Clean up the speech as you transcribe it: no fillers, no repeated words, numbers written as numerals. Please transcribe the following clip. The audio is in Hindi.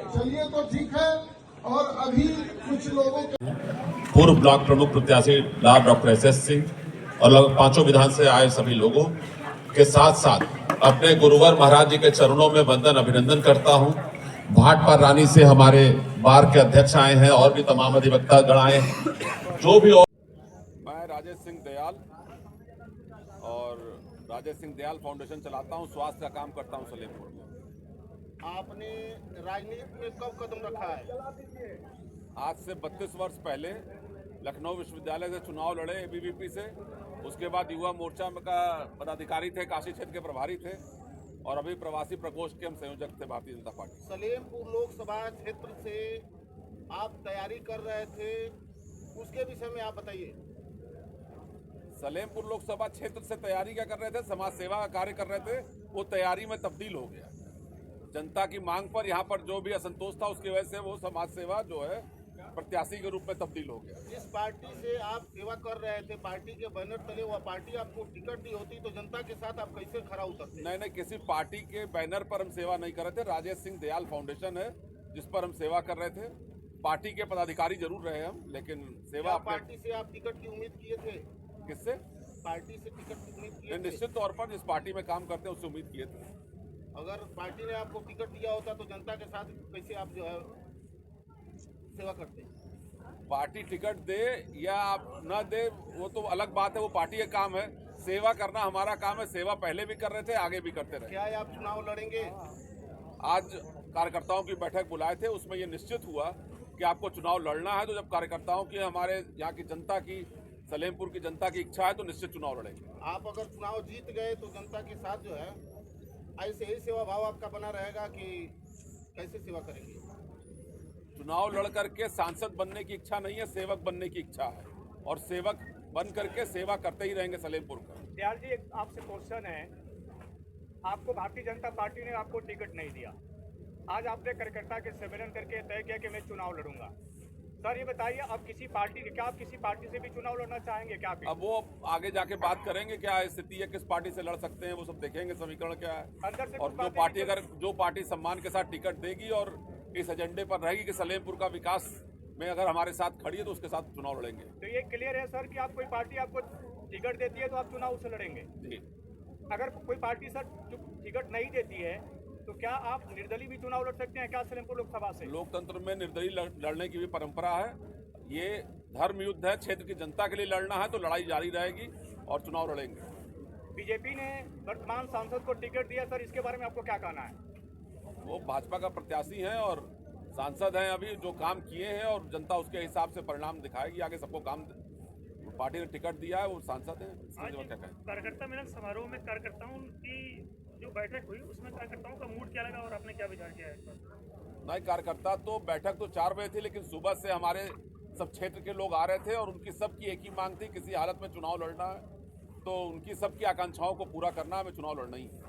चलिए तो ठीक है। और अभी कुछ लोगों के पूर्व ब्लॉक प्रमुख प्रत्याशी लाल डॉक्टर एस सिंह और लगभग 5 विधान से आए सभी लोगों के साथ साथ अपने गुरुवर महाराज जी के चरणों में वंदन अभिनंदन करता हूं। भाटपा रानी से हमारे बार के अध्यक्ष आए हैं और भी तमाम अधिवक्ता गण आए हैं, जो भी। मैं राजेश सिंह दयाल और राजेश सिंह दयाल फाउंडेशन चलाता हूं, स्वास्थ्य का काम करता हूं सलेमपुर में। आपने राजनीति में कब कदम रखा है? आज से 32 वर्ष पहले लखनऊ विश्वविद्यालय से चुनाव लड़े एबीवीपी से। उसके बाद युवा मोर्चा में का पदाधिकारी थे, काशी क्षेत्र के प्रभारी थे और अभी प्रवासी प्रकोष्ठ के हम संयोजक थे भारतीय जनता पार्टी। सलेमपुर लोकसभा क्षेत्र से आप तैयारी कर रहे थे, उसके विषय में आप बताइए। सलेमपुर लोकसभा क्षेत्र से तैयारी क्या कर रहे थे? समाज सेवा का कार्य कर रहे थे। वो तैयारी में तब्दील हो गया। जनता की मांग पर यहाँ पर जो भी असंतोष था उसकी वजह से वो समाज सेवा जो है प्रत्याशी के रूप में तब्दील हो गया। जिस पार्टी से आप सेवा कर रहे थे, पार्टी के बैनर तले वह पार्टी आपको टिकट दी होती तो जनता के साथ आप कैसे खड़ा उतरते? नहीं, किसी पार्टी के बैनर पर हम सेवा नहीं कर रहे थे। राजेश सिंह दयाल फाउंडेशन है जिस पर हम सेवा कर रहे थे। पार्टी के पदाधिकारी जरूर रहे हम, लेकिन सेवा पार्टी से आप टिकट की उम्मीद किए थे? किससे? पार्टी से टिकट की उम्मीद किए थे? निश्चित तौर पर जिस पार्टी में काम करते हैं उससे उम्मीद किए थे। अगर पार्टी ने आपको टिकट दिया होता तो जनता के साथ कैसे आप जो है सेवा करते? पार्टी टिकट दे या आप न दे वो तो अलग बात है, वो पार्टी का काम है। सेवा करना हमारा काम है। सेवा पहले भी कर रहे थे, आगे भी करते रहे। क्या आप चुनाव लड़ेंगे? आज कार्यकर्ताओं की बैठक बुलाए थे, उसमें ये निश्चित हुआ कि आपको चुनाव लड़ना है। तो जब कार्यकर्ताओं की, हमारे यहाँ की जनता की, सलेमपुर की जनता की इच्छा है तो निश्चित चुनाव लड़ेंगे। आप अगर चुनाव जीत गए तो जनता के साथ जो है ऐसे ही सेवा भाव आपका बना रहेगा कि कैसे सेवा करेंगे? चुनाव लड़ करके सांसद बनने की इच्छा नहीं है, सेवक बनने की इच्छा है और सेवक बन करके सेवा करते ही रहेंगे सलेमपुर का। दयाल जी, एक आपसे क्वेश्चन है। आपको भारतीय जनता पार्टी ने आपको टिकट नहीं दिया। आज आपने कार्यकर्ता के सम्मेलन करके तय किया कि मैं चुनाव लड़ूंगा। सर ये बताइए, अब किसी पार्टी क्या आप किसी पार्टी से भी चुनाव लड़ना चाहेंगे क्या? अब वो आगे जाके बात करेंगे क्या स्थिति है, किस पार्टी से लड़ सकते हैं, वो सब देखेंगे समीकरण क्या है। अंदर से और जो पार्टी सम्मान के साथ टिकट देगी और इस एजेंडे पर रहेगी कि सलेमपुर का विकास में अगर हमारे साथ खड़ी है तो उसके साथ चुनाव लड़ेंगे। तो ये क्लियर है सर कि आप कोई पार्टी आपको टिकट देती है तो आप चुनाव से लड़ेंगे? जी। अगर कोई पार्टी सर टिकट नहीं देती है तो क्या आप निर्दलीय भी चुनाव लड़ सकते हैं क्या सलेमपुर लोकसभा से? लोकतंत्र में निर्दलीय लड़ने की भी परंपरा है। ये धर्म युद्ध है, क्षेत्र की जनता के लिए लड़ना है तो लड़ाई जारी रहेगी और चुनाव लड़ेंगे। बीजेपी ने वर्तमान सांसद को टिकट दिया सर, इसके बारे में आपको क्या कहना है? वो भाजपा का प्रत्याशी हैं और सांसद हैं, अभी जो काम किए हैं और जनता उसके हिसाब से परिणाम दिखाएगी। आगे सबको काम पार्टी ने टिकट दिया है, वो सांसद हैं। क्या कहें? कार्यकर्ता मिलन समारोह में कार्यकर्ताओं की जो बैठक हुई उसमें कार्यकर्ताओं का मूड क्या लगा और आपने क्या विचार किया है? नहीं, कार्यकर्ता तो बैठक तो 4 बजे थी, लेकिन सुबह से हमारे सब क्षेत्र के लोग आ रहे थे और उनकी सबकी एक ही मांग थी, किसी हालत में चुनाव लड़ना है तो उनकी सबकी आकांक्षाओं को पूरा करना है, हमें चुनाव लड़ना ही है।